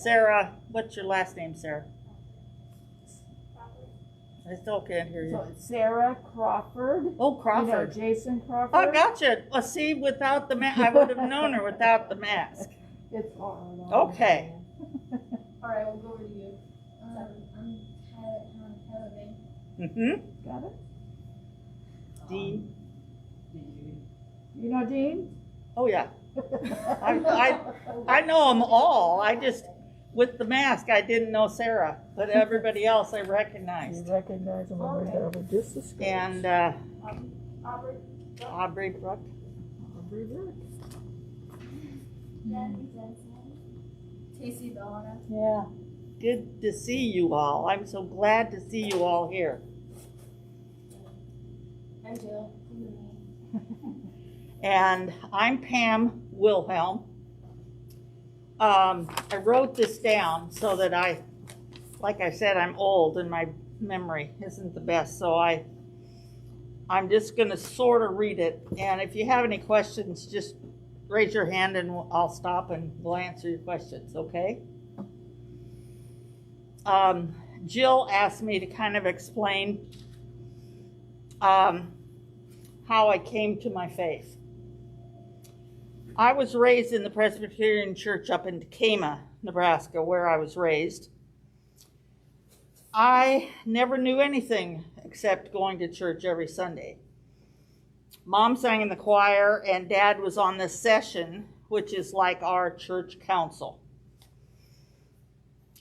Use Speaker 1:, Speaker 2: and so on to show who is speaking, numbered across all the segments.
Speaker 1: Sarah, what's your last name, Sarah? I still can't hear you.
Speaker 2: So it's Sarah Crawford.
Speaker 1: Oh, Crawford.
Speaker 2: You know Jason Crawford.
Speaker 1: Oh, gotcha. Well, see, without the mask, I would have known her without the mask.
Speaker 2: It's hard.
Speaker 1: Okay.
Speaker 3: All right, we'll go over to you. I'm Tyler Bain.
Speaker 1: Mm-hmm.
Speaker 2: Got it?
Speaker 1: Dean.
Speaker 2: You know Dean?
Speaker 1: Oh, yeah. I know them all. I just, with the mask, I didn't know Sarah, but everybody else I recognized.
Speaker 2: You recognize him over there with just a scratch.
Speaker 1: And
Speaker 3: Aubrey.
Speaker 1: Aubrey Brooke.
Speaker 2: Aubrey Brooke.
Speaker 3: Danny Jensen. Casey Bellona.
Speaker 1: Yeah. Good to see you all. I'm so glad to see you all here.
Speaker 3: I'm Jill.
Speaker 1: And I'm Pam Wilhelm. I wrote this down so that like I said, I'm old and my memory isn't the best. So I'm just going to sort of read it. And if you have any questions, just raise your hand and I'll stop and we'll answer your questions, okay? Jill asked me to kind of explain how I came to my faith. I was raised in the Presbyterian Church up in Tacoma, Nebraska, where I was raised. I never knew anything except going to church every Sunday. Mom sang in the choir, and Dad was on the session, which is like our church council.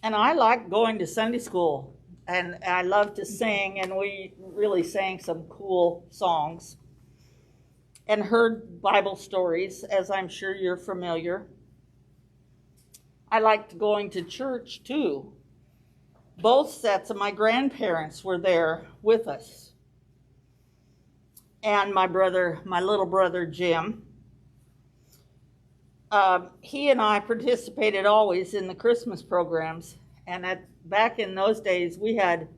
Speaker 1: And I liked going to Sunday school, and I loved to sing, and we really sang some cool songs and heard Bible stories, as I'm sure you're familiar. I liked going to church too. Both sets of my grandparents were there with us. And my little brother Jim, he and I participated always in the Christmas programs. And back in those days, we had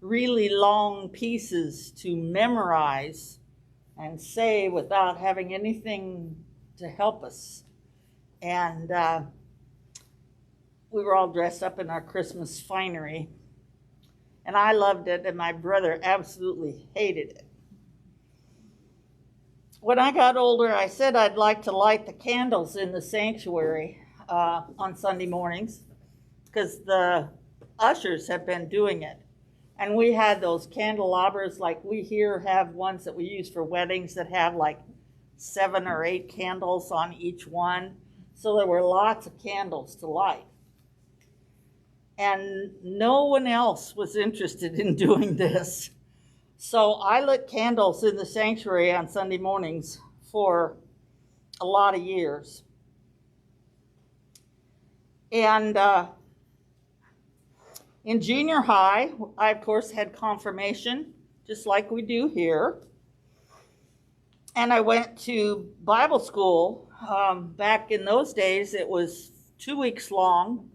Speaker 1: really long pieces to memorize and say without having anything to help us. And we were all dressed up in our Christmas finery. And I loved it, and my brother absolutely hated it. When I got older, I said I'd like to light the candles in the sanctuary on Sunday mornings, because the ushers have been doing it. And we had those candelabras, like we here have ones that we use for weddings that have like 7 or 8 candles on each one. So there were lots of candles to light. And no one else was interested in doing this. So I lit candles in the sanctuary on Sunday mornings for a lot of years. And in junior high, I, of course, had confirmation, just like we do here. And I went to Bible school. Back in those days, it was 2 weeks long,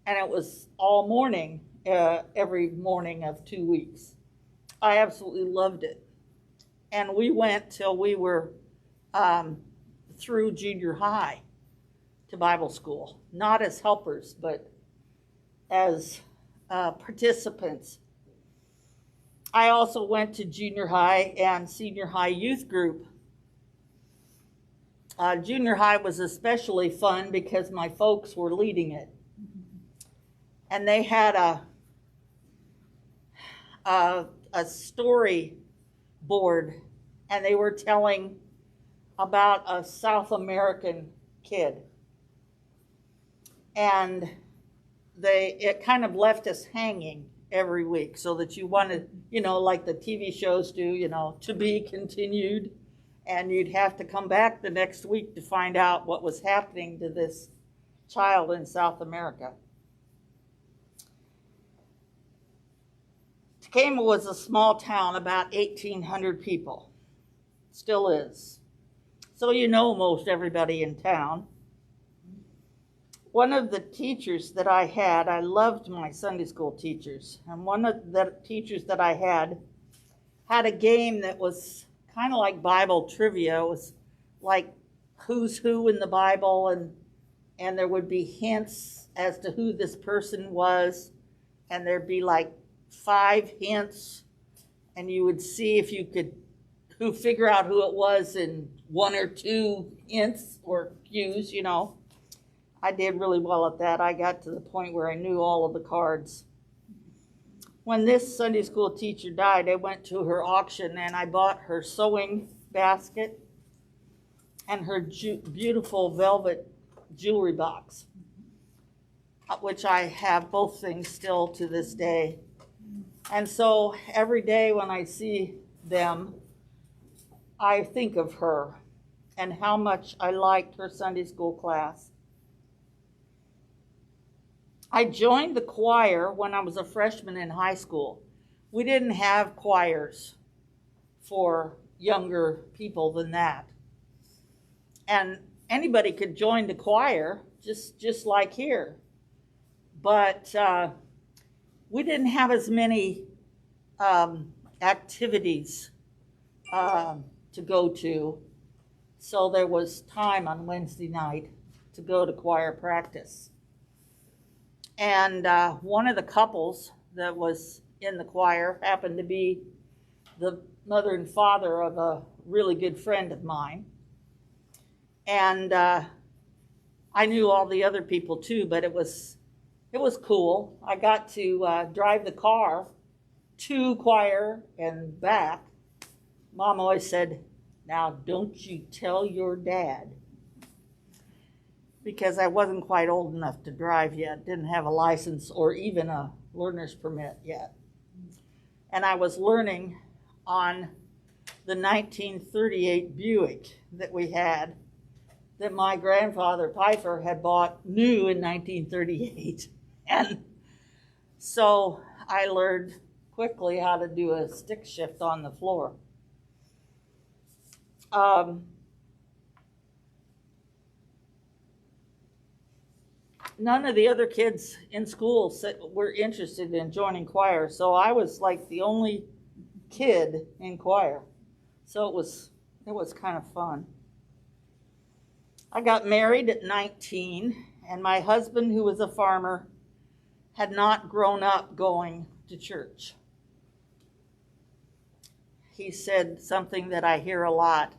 Speaker 1: and it was all morning, every morning of 2 weeks. I absolutely loved it. And we went till we were through junior high to Bible school, not as helpers, but as participants. I also went to junior high and senior high youth group. Junior high was especially fun because my folks were leading it. And they had a story board, and they were telling about a South American kid. And it kind of left us hanging every week, so that you wanted, like the TV shows do, to be continued. And you'd have to come back the next week to find out what was happening to this child in South America. Tacoma was a small town, about 1,800 people. Still is. So you know most everybody in town. One of the teachers that I had, I loved my Sunday school teachers. And one of the teachers that I had a game that was kind of like Bible trivia. It was like who's who in the Bible, and there would be hints as to who this person was, and there'd be like 5 hints, and you would see if you could figure out who it was in 1 or 2 hints or cues, you know. I did really well at that. I got to the point where I knew all of the cards. When this Sunday school teacher died, I went to her auction and I bought her sewing basket and her beautiful velvet jewelry box, which I have both things still to this day. And so every day when I see them, I think of her and how much I liked her Sunday school class. I joined the choir when I was a freshman in high school. We didn't have choirs for younger people than that. And anybody could join the choir, just like here. But we didn't have as many activities to go to. So there was time on Wednesday night to go to choir practice. And one of the couples that was in the choir happened to be the mother and father of a really good friend of mine. And I knew all the other people too, but it was cool. I got to drive the car to choir and back. Mom always said, "Now don't you tell your dad." Because I wasn't quite old enough to drive yet, didn't have a license or even a learner's permit yet. And I was learning on the 1938 Buick that we had, that my grandfather Pfeiffer had bought new in 1938. And so I learned quickly how to do a stick shift on the floor. None of the other kids in school were interested in joining choir, so I was like the only kid in choir. So it was kind of fun. I got married at 19, and my husband, who was a farmer, had not grown up going to church. He said something that I hear a lot.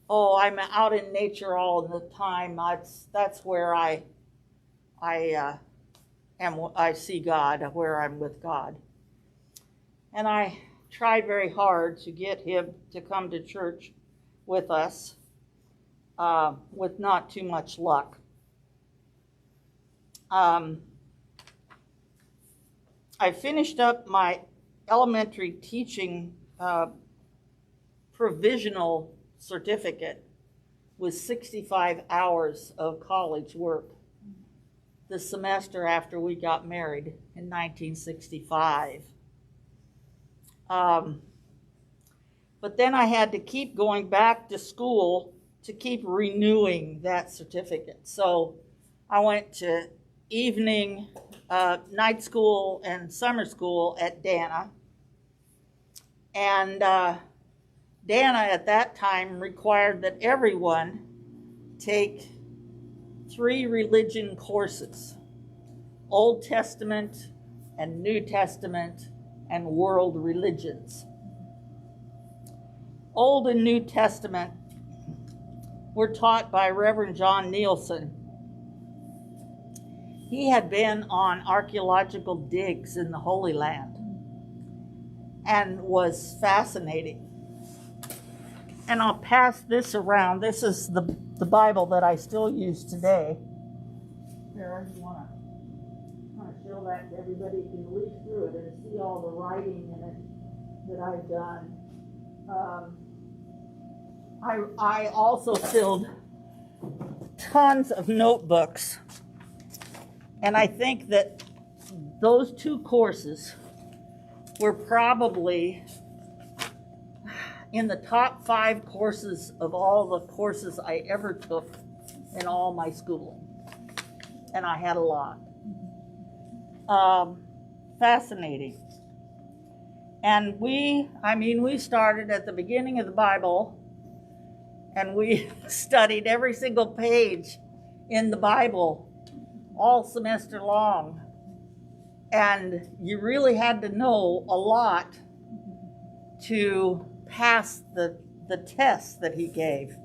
Speaker 1: "Oh, I'm out in nature all the time. That's where I see God, where I'm with God." And I tried very hard to get him to come to church with us, with not too much luck. I finished up my elementary teaching provisional certificate with 65 hours of college work the semester after we got married in 1965. But then I had to keep going back to school to keep renewing that certificate. So I went to evening, night school and summer school at Dana. And Dana at that time required that everyone take 3 religion courses: Old Testament and New Testament and world religions. Old and New Testament were taught by Reverend John Nielsen. He had been on archaeological digs in the Holy Land and was fascinating. And I'll pass this around. This is the Bible that I still use today. Here, I just want to show that to everybody. You can read through it and see all the writing in it that I've done. I also filled tons of notebooks. And I think that those 2 courses were probably in the top 5 courses of all the courses I ever took in all my schooling. And I had a lot. Fascinating. And we started at the beginning of the Bible, and we studied every single page in the Bible all semester long. And you really had to know a lot to pass the tests that he gave.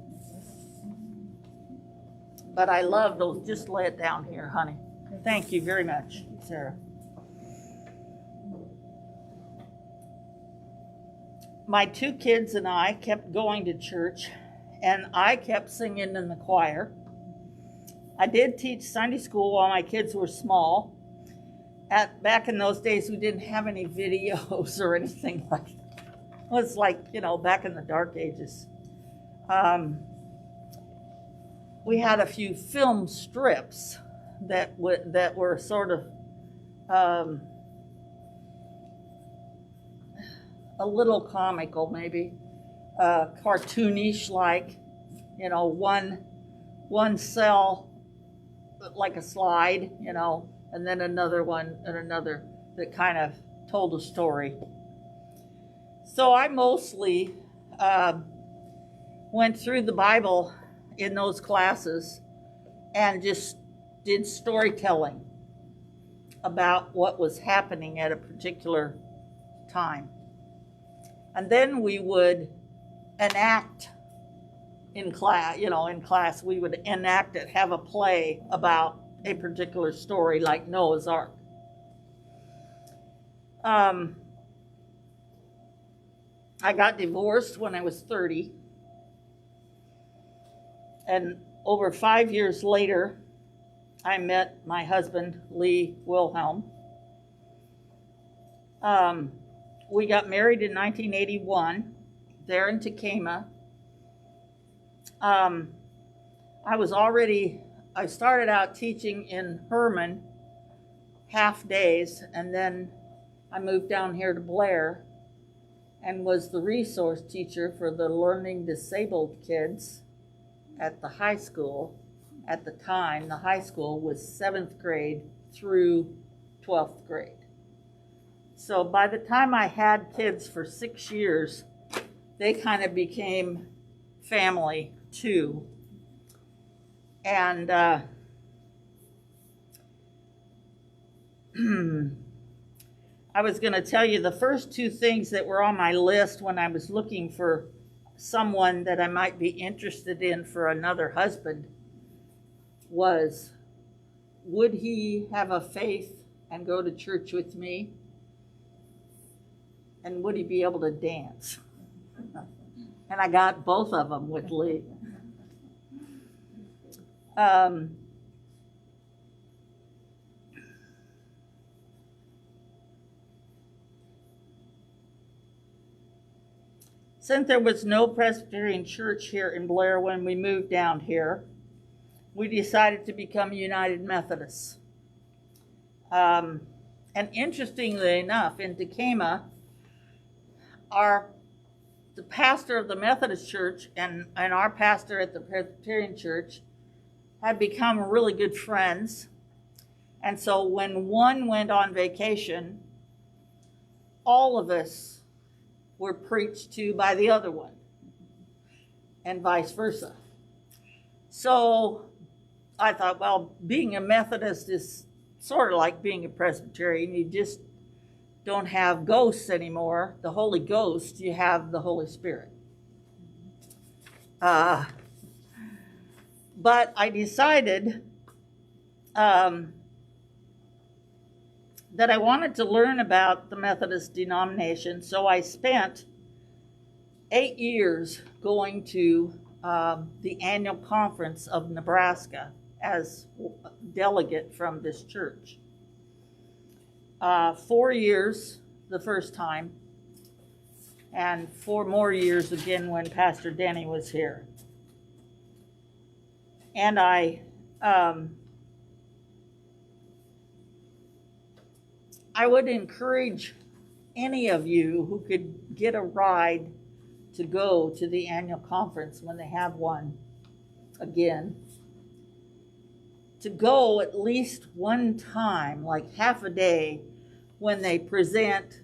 Speaker 1: But I love those. Just lay it down here, honey. Thank you very much, Sarah. My two kids and I kept going to church, and I kept singing in the choir. I did teach Sunday school while my kids were small. Back in those days, we didn't have any videos or anything like that. It was like, back in the dark ages. We had a few film strips that were sort of a little comical, maybe cartoonish, like one cell like a slide, and then another one and another that kind of told a story. So I mostly went through the Bible in those classes and just did storytelling about what was happening at a particular time. And then we would enact in class, we would enact it, have a play about a particular story like Noah's Ark. I got divorced when I was 30. And over 5 years later, I met my husband, Wilhelm. We got married in 1981, there in Tacoma. I started out teaching in Herman, half days, and then I moved down here to Blair and was the resource teacher for the learning disabled kids at the high school. At the time, the high school was 7th grade through 12th grade. So by the time I had kids for 6 years, they kind of became family too. And I was going to tell you the first two things that were on my list when I was looking for someone that I might be interested in for another husband was, would he have a faith and go to church with me? And would he be able to dance? And I got both of them with Lee. Since there was no Presbyterian church here in Blair when we moved down here, we decided to become United Methodists. And interestingly enough, in Tacoma, the pastor of the Methodist church and our pastor at the Presbyterian church had become really good friends. And so when one went on vacation, all of us were preached to by the other one, and vice versa. So I thought, well, being a Methodist is sort of like being a Presbyterian. You just don't have ghosts anymore, the Holy Ghost, you have the Holy Spirit. But I decided that I wanted to learn about the Methodist denomination, so I spent 8 years going to the annual conference of Nebraska as delegate from this church. 4 years the first time, and 4 more years again when Pastor Denny was here. And I would encourage any of you who could get a ride to go to the annual conference when they have one again, to go at least one time, like half a day, when they present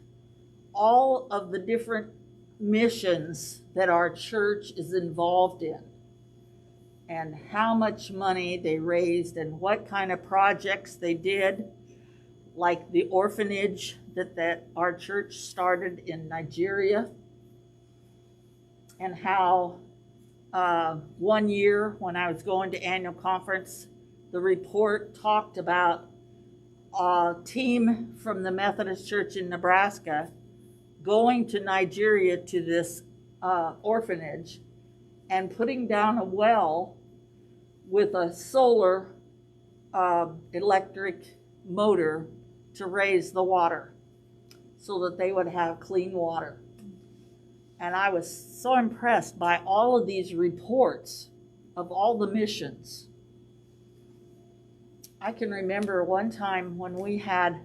Speaker 1: all of the different missions that our church is involved in. and how much money they raised and what kind of projects they did, like the orphanage that our church started in Nigeria, and how one year when I was going to annual conference, the report talked about a team from the Methodist Church in Nebraska going to Nigeria to this orphanage and putting down a well with a solar electric motor to raise the water so that they would have clean water. And I was so impressed by all of these reports of all the missions. I can remember one time when we had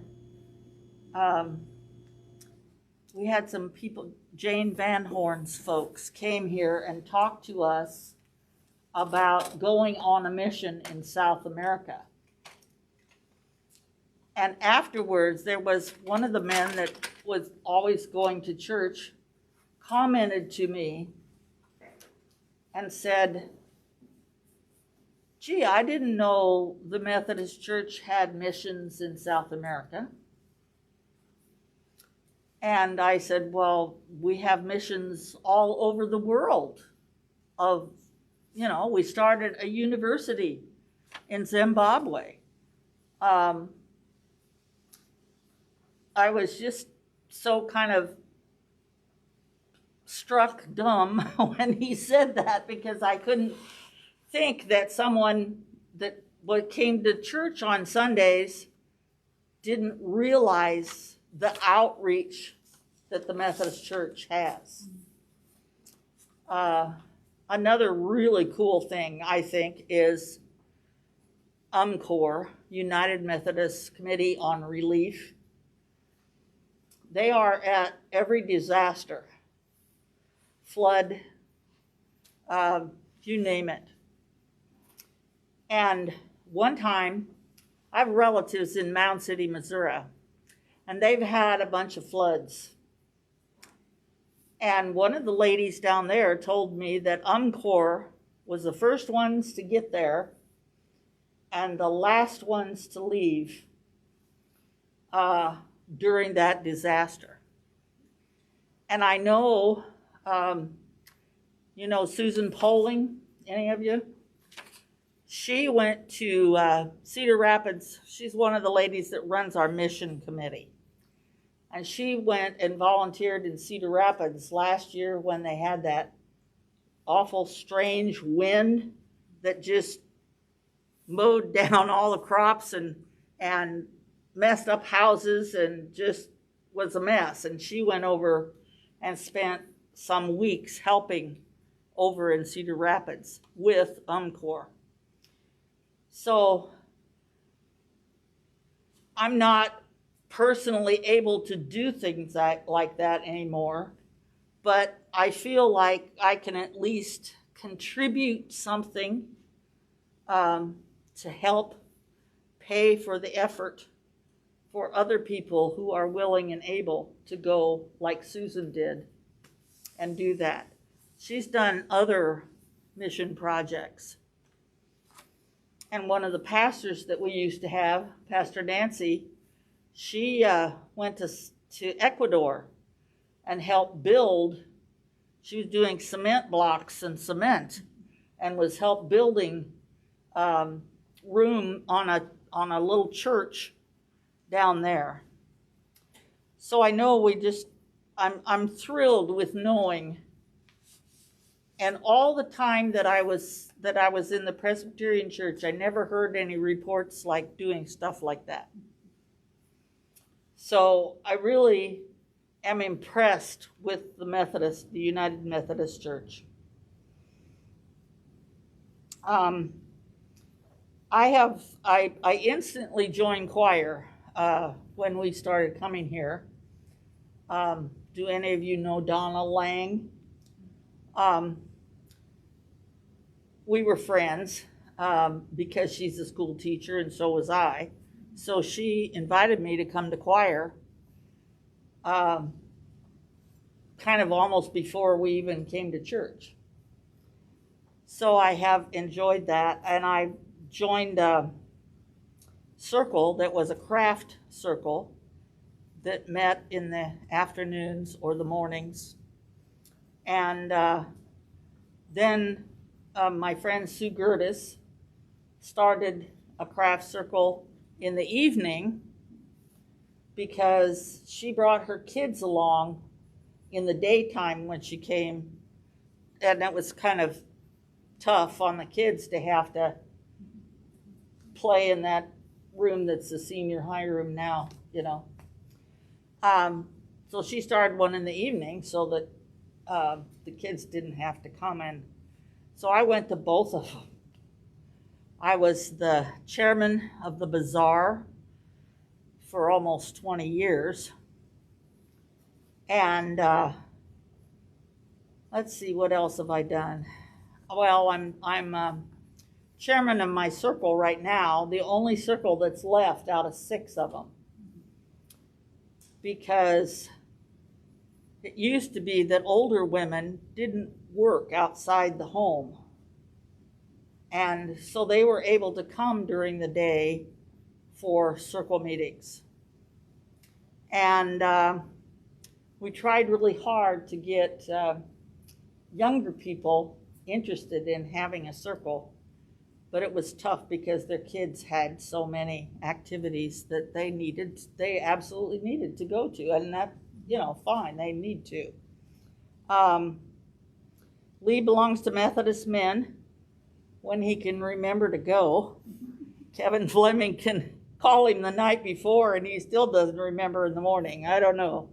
Speaker 1: some people, Jane Van Horn's folks came here and talked to us about going on a mission in South America. And afterwards, there was one of the men that was always going to church commented to me and said, "Gee, I didn't know the Methodist Church had missions in South America." And I said, "Well, we have missions all over the world. We started a university in Zimbabwe." I was just so kind of struck dumb when he said that, because I couldn't think that someone that came to church on Sundays didn't realize the outreach that the Methodist Church has. Another really cool thing, I think, is UMCOR, United Methodist Committee on Relief. They are at every disaster, flood, you name it. And one time, I have relatives in Mound City, Missouri, and they've had a bunch of floods. And one of the ladies down there told me that UMCOR was the first ones to get there and the last ones to leave during that disaster. And I know, Susan Poling, any of you? She went to Cedar Rapids. She's one of the ladies that runs our mission committee. And she went and volunteered in Cedar Rapids last year when they had that awful, strange wind that just mowed down all the crops and messed up houses and just was a mess. And she went over and spent some weeks helping over in Cedar Rapids with UMCOR. So I'm not personally able to do things like that anymore, but I feel like I can at least contribute something to help pay for the effort for other people who are willing and able to go like Susan did and do that. She's done other mission projects. And one of the pastors that we used to have, Pastor Nancy, she went to Ecuador and helped build. She was doing cement blocks and cement and was helped building room on a little church down there. So I know I'm thrilled with knowing. And all the time that I was in the Presbyterian Church, I never heard any reports like doing stuff like that. So I really am impressed with the United Methodist Church. I instantly joined choir when we started coming here. Do any of you know Donna Lang? We were friends because she's a school teacher and so was I. So she invited me to come to choir kind of almost before we even came to church. So I have enjoyed that, and I joined a circle that was a craft circle that met in the afternoons or the mornings. And then my friend Sue Gertis started a craft circle in the evening because she brought her kids along in the daytime when she came, and that was kind of tough on the kids to have to play in that room that's the senior high room now, you know. So she started one in the evening so that the kids didn't have to come in. So I went to both of them. I was the chairman of the bazaar for almost 20 years. And let's see, what else have I done? Well, I'm chairman of my circle right now, the only circle that's left out of 6 of them. Because it used to be that older women didn't work outside the home. And so they were able to come during the day for circle meetings. And we tried really hard to get younger people interested in having a circle, but it was tough because their kids had so many activities that they absolutely needed to go to, and that, you know, fine, they need to. Lee belongs to Methodist Men when he can remember to go. Kevin Fleming can call him the night before and he still doesn't remember in the morning. I don't know.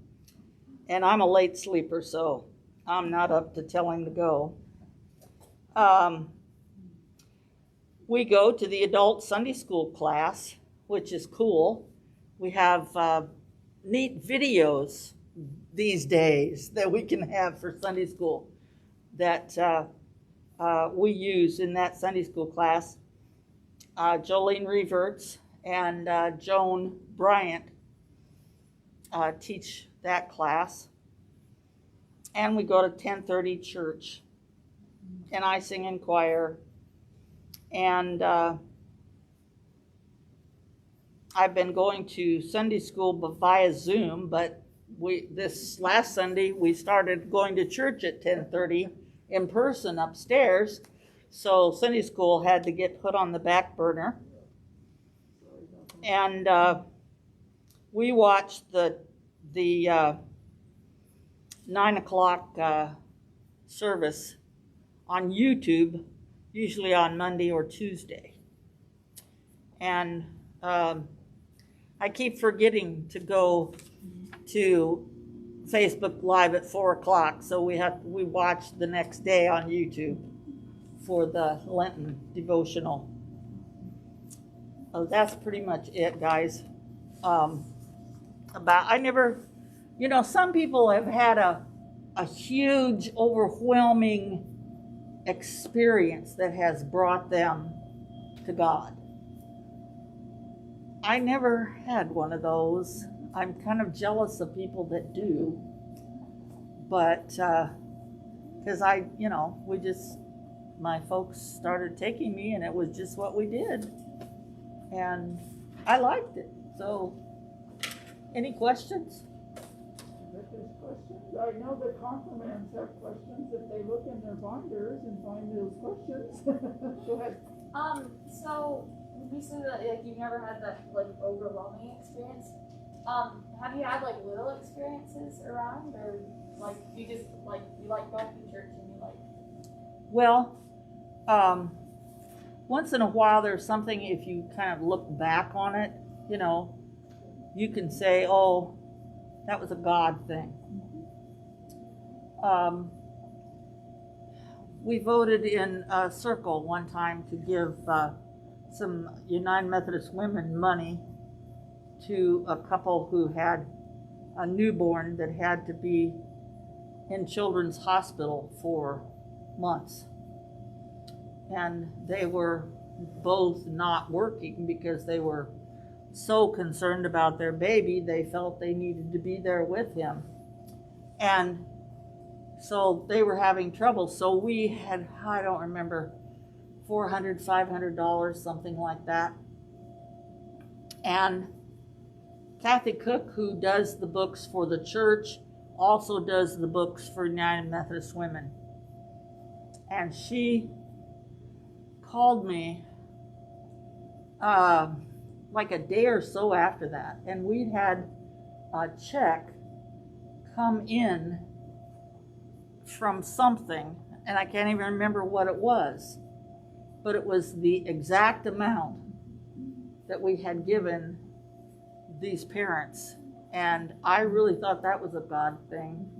Speaker 1: And I'm a late sleeper, so I'm not up to tell him to go. We go to the adult Sunday school class, which is cool. We have neat videos these days that we can have for Sunday school that we use in that Sunday school class. Jolene Reverts and Joan Bryant teach that class. And we go to 10:30 church. And I sing in choir. And I've been going to Sunday school via Zoom, but this last Sunday we started going to church at 10:30 in person upstairs. So Sunday school had to get put on the back burner. And we watched the 9 o'clock service on YouTube, usually on Monday or Tuesday. And I keep forgetting to go to Facebook Live at 4 o'clock, so we watch the next day on YouTube for the Lenten devotional. That's pretty much it, guys. Some people have had a huge, overwhelming experience that has brought them to God. I never had one of those. I'm kind of jealous of people that do, but because my folks started taking me, and it was just what we did, and I liked it. So, any questions?
Speaker 2: If there's questions, I know the confirmants have questions if they look in their binders and find those questions. Go ahead.
Speaker 3: So you said that you've never had that overwhelming experience. Have you had little experiences around, or you just you like going to church and you like?
Speaker 1: Well, once in a while there's something, if you kind of look back on it, you can say, oh, that was a God thing. We voted in a circle one time to give some United Methodist women money to a couple who had a newborn that had to be in children's hospital for months. And they were both not working because they were so concerned about their baby, they felt they needed to be there with him. And So they were having trouble. So we had, I don't remember, $400, $500, something like that. And Kathy Cook, who does the books for the church, also does the books for United Methodist Women. And she called me like a day or so after that, and we'd had a check come in from something, and I can't even remember what it was, but it was the exact amount that we had given these parents, and I really thought that was a God thing.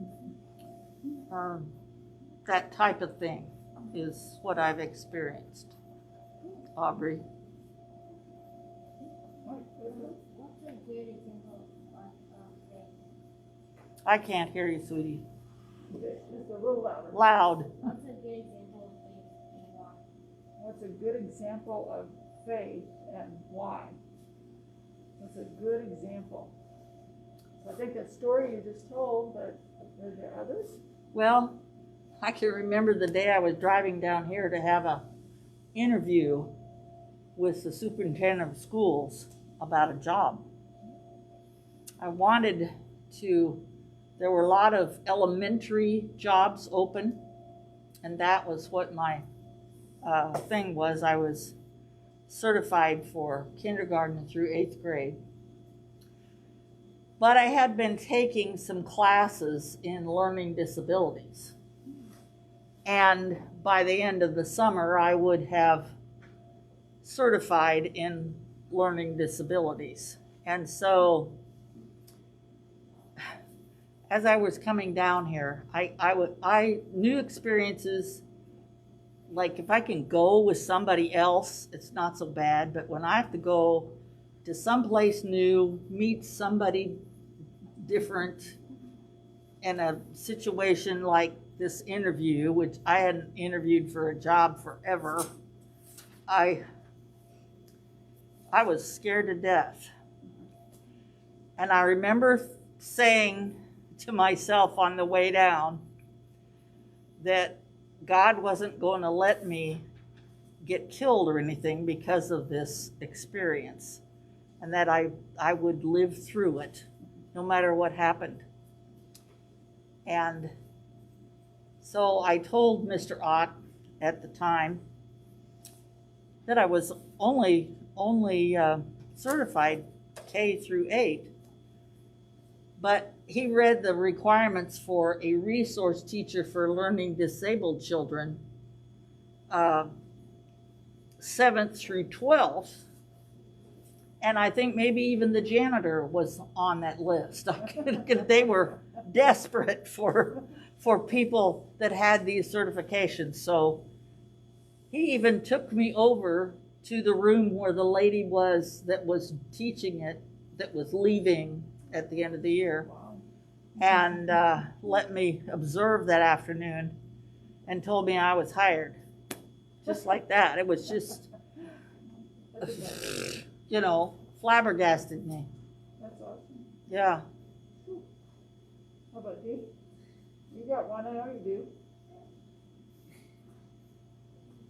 Speaker 1: That type of thing is what I've experienced. Aubrey?
Speaker 4: What's a good example of faith?
Speaker 1: I can't hear you, sweetie.
Speaker 2: Just a little louder.
Speaker 1: Loud.
Speaker 4: What's a good example of faith and why?
Speaker 2: What's a good example of faith and why? What's a good example? So I think that story you just told, but are there others?
Speaker 1: Well, I can remember the day I was driving down here to have a interview with the superintendent of schools about a job. I wanted to, there were a lot of elementary jobs open, and that was what my thing was. I was certified for kindergarten through 8th grade. But I had been taking some classes in learning disabilities. And by the end of the summer, I would have certified in learning disabilities. And so as I was coming down here, I new experiences, like if I can go with somebody else, it's not so bad. But when I have to go to someplace new, meet somebody different in a situation like this interview, which I hadn't interviewed for a job forever, I was scared to death. And I remember saying to myself on the way down that God wasn't going to let me get killed or anything because of this experience, and that I would live through it no matter what happened. And so I told Mr. Ott at the time that I was only certified K through 8, but he read the requirements for a resource teacher for learning disabled children, 7th through 12th, and I think maybe even the janitor was on that list. They were desperate for people that had these certifications. So he even took me over to the room where the lady was that was teaching it, that was leaving at the end of the year, and let me observe that afternoon and told me I was hired. Just like that. It was just, flabbergasted me.
Speaker 2: That's awesome.
Speaker 1: Yeah.
Speaker 2: How about you? You got one, I know you do.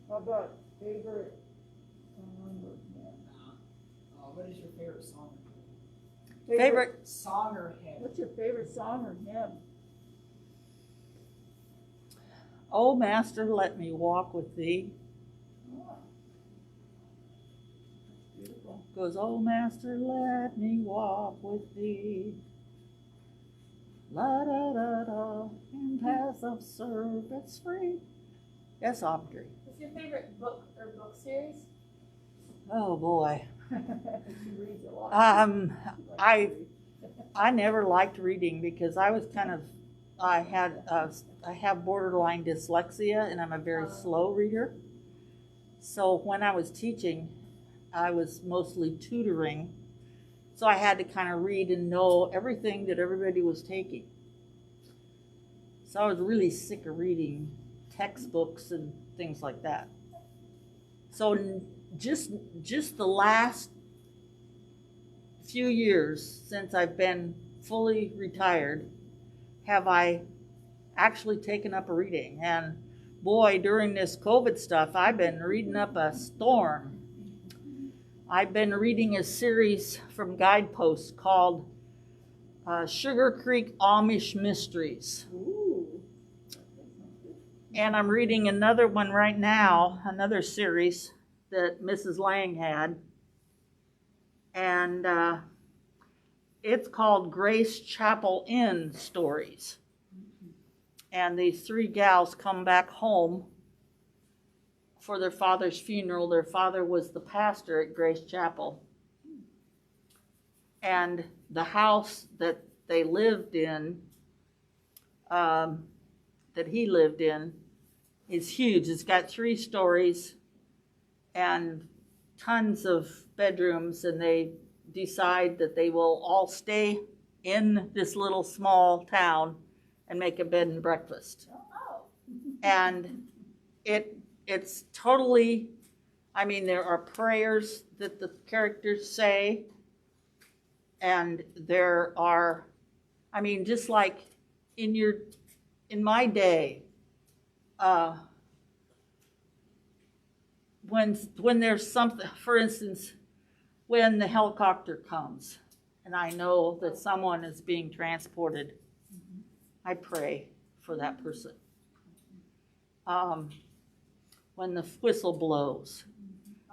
Speaker 2: How about favorite song or hymn?
Speaker 5: What is your favorite song?
Speaker 1: Favorite
Speaker 5: Song or hymn?
Speaker 2: What's your favorite song or hymn?
Speaker 1: Oh, Master, let me walk with thee.
Speaker 2: Oh. Beautiful.
Speaker 1: Goes, oh, Master, let me walk with thee. La da da da, in paths of service free. Yes, Audrey.
Speaker 3: What's your favorite book or book series?
Speaker 1: Oh boy.
Speaker 2: She reads a lot.
Speaker 1: I never liked reading because I was I have borderline dyslexia and I'm a very slow reader. So when I was teaching, I was mostly tutoring. So I had to kind of read and know everything that everybody was taking. So I was really sick of reading textbooks and things like that. So just the last few years since I've been fully retired, have I actually taken up reading. And boy, during this COVID stuff, I've been reading up a storm. I've been reading a series from Guidepost called Sugar Creek Amish Mysteries.
Speaker 2: Ooh.
Speaker 1: And I'm reading another one right now, another series that Mrs. Lang had. And it's called Grace Chapel Inn Stories. And these three gals come back home for their father's funeral. Their father was the pastor at Grace Chapel. And the house that they lived in, that he lived in, is huge. It's got 3 stories and tons of bedrooms, and they decide that they will all stay in this little small town and make a bed and breakfast.
Speaker 3: Oh.
Speaker 1: And it's totally, I mean, there are prayers that the characters say, and there are, I mean, just like in my day, when there's something, for instance, when the helicopter comes and I know that someone is being transported, I pray for that person. When the whistle blows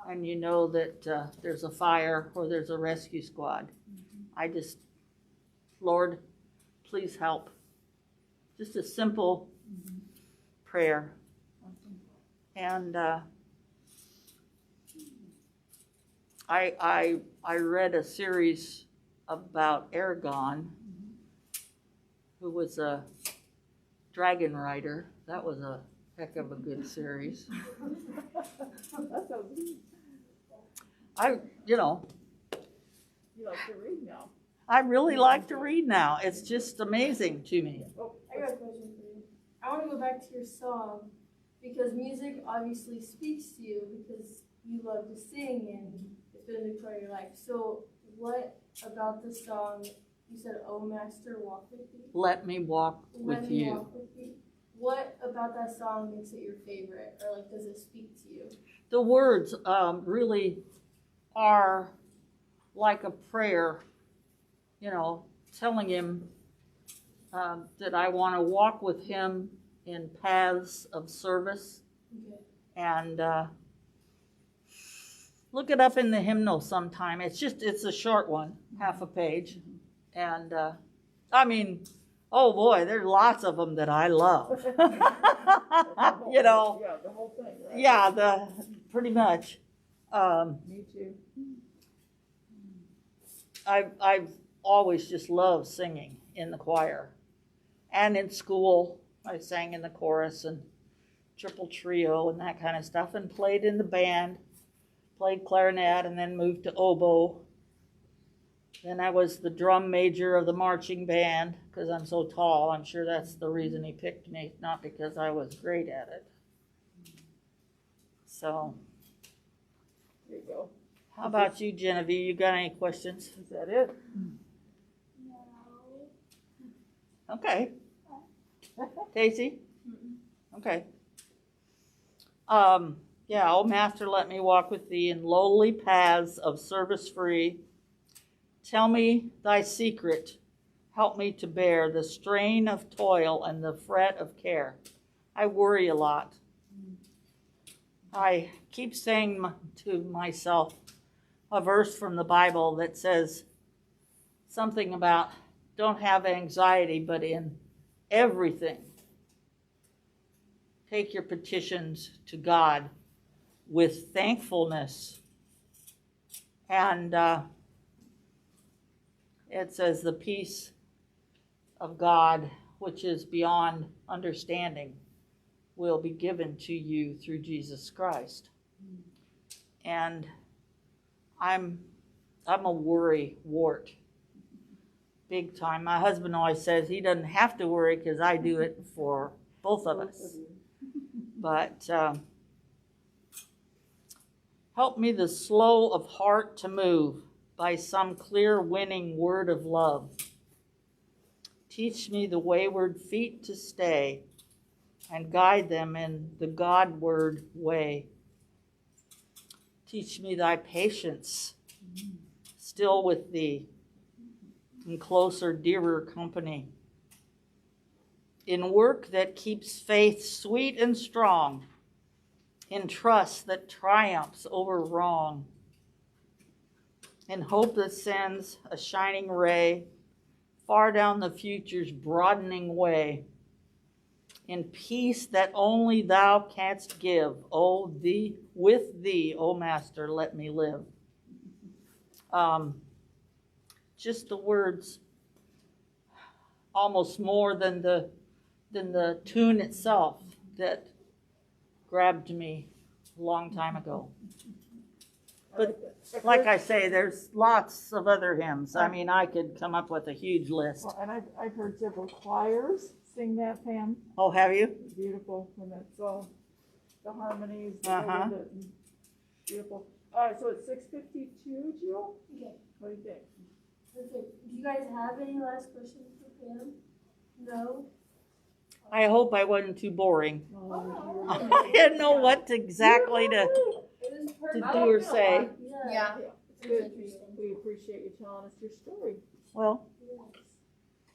Speaker 1: and you know that there's a fire or there's a rescue squad, I just, Lord, please help. Just a simple prayer. And I read a series about Aragon, who was a dragon rider. That was a heck of a good series.
Speaker 2: That sounds neat.
Speaker 1: You know,
Speaker 2: You like to read now.
Speaker 1: I really like to read now. It's just amazing to me.
Speaker 2: Oh,
Speaker 6: I got a question for you. I want to go back to your song because music obviously speaks to you because you love to sing and it's been a big part of your life. So, what about the song? You said, "Oh Master, walk with me."
Speaker 1: Let me walk
Speaker 6: Let
Speaker 1: with
Speaker 6: me
Speaker 1: you.
Speaker 6: walk with you. What about that song makes it your favorite, or like, does it speak to you?
Speaker 1: The words really are like a prayer, you know, telling him that I want to walk with him in paths of service.
Speaker 6: Okay.
Speaker 1: And look it up in the hymnal sometime. It's a short one, half a page. And I mean, oh boy, there's lots of them that I love. You know,
Speaker 2: Yeah, the whole thing, right?
Speaker 1: yeah, pretty much.
Speaker 2: Me too.
Speaker 1: I've always just loved singing in the choir. And in school, I sang in the chorus and triple trio and that kind of stuff, and played in the band, played clarinet, and then moved to oboe. Then I was the drum major of the marching band because I'm so tall. I'm sure that's the reason he picked me, not because I was great at it. So,
Speaker 2: There you go.
Speaker 1: how about you, Genevieve? You got any questions?
Speaker 2: Is that it?
Speaker 4: No.
Speaker 1: Okay. Casey? Okay. Yeah, oh Master, let me walk with thee in lowly paths of service free. Tell me thy secret. Help me to bear the strain of toil and the fret of care. I worry a lot. I keep saying to myself a verse from the Bible that says something about don't have anxiety, but in everything, take your petitions to God with thankfulness. And it says the peace of God, which is beyond understanding, will be given to you through Jesus Christ. And I'm a worry wart, big time. My husband always says he doesn't have to worry because I do it for both of us. But help me the slow of heart to move by some clear winning word of love. Teach me the wayward feet to stay and guide them in the Godward way. Teach me thy patience, still with thee, in closer, dearer company. In work that keeps faith sweet and strong, in trust that triumphs over wrong, in hope that sends a shining ray far down the future's broadening way, in peace that only thou canst give. Oh, thee, with thee, O Master, let me live. Just the words, almost more than the tune itself, that grabbed me a long time ago. But like I say, there's lots of other hymns. I mean, I could come up with a huge list.
Speaker 2: Well, and I've heard several choirs sing that, Pam.
Speaker 1: Oh, have you?
Speaker 2: Beautiful when it's all the harmonies.
Speaker 1: Uh-huh.
Speaker 2: Beautiful. All right, so it's 6:52, Jill?
Speaker 6: Okay.
Speaker 2: What do you think?
Speaker 6: Perfect. Do you guys have any last questions for Pam? No?
Speaker 1: I hope I wasn't too boring.
Speaker 2: Oh,
Speaker 1: I didn't know what exactly to
Speaker 6: It was perfect.
Speaker 1: do or say.
Speaker 6: Yeah.
Speaker 2: It's good. We appreciate you telling us your story.
Speaker 1: Well,
Speaker 6: Yes.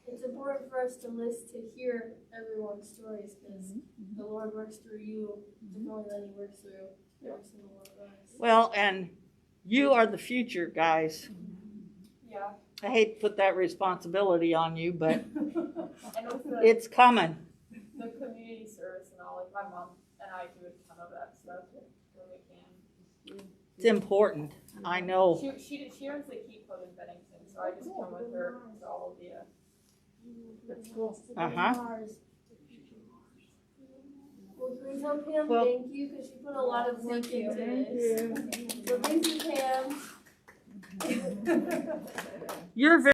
Speaker 6: It's important for us to listen, to hear everyone's stories, because the Lord works through you more than He works through every single one of us.
Speaker 1: well, and you are the future, guys.
Speaker 3: Yeah.
Speaker 1: I hate to put that responsibility on you, but
Speaker 3: And with
Speaker 1: it's coming.
Speaker 3: the community service and all, like my mom and I do a ton of that stuff when we can.
Speaker 1: It's important. I know.
Speaker 3: She owns the Key Club in Bennington, so I just come with her to all of the.
Speaker 2: That's cool.
Speaker 1: Uh-huh.
Speaker 6: Well, can we tell Pam
Speaker 1: Well-
Speaker 6: thank you, because she put a lot of work
Speaker 3: Thank you.
Speaker 6: into this. So thank you, Pam.
Speaker 1: You're very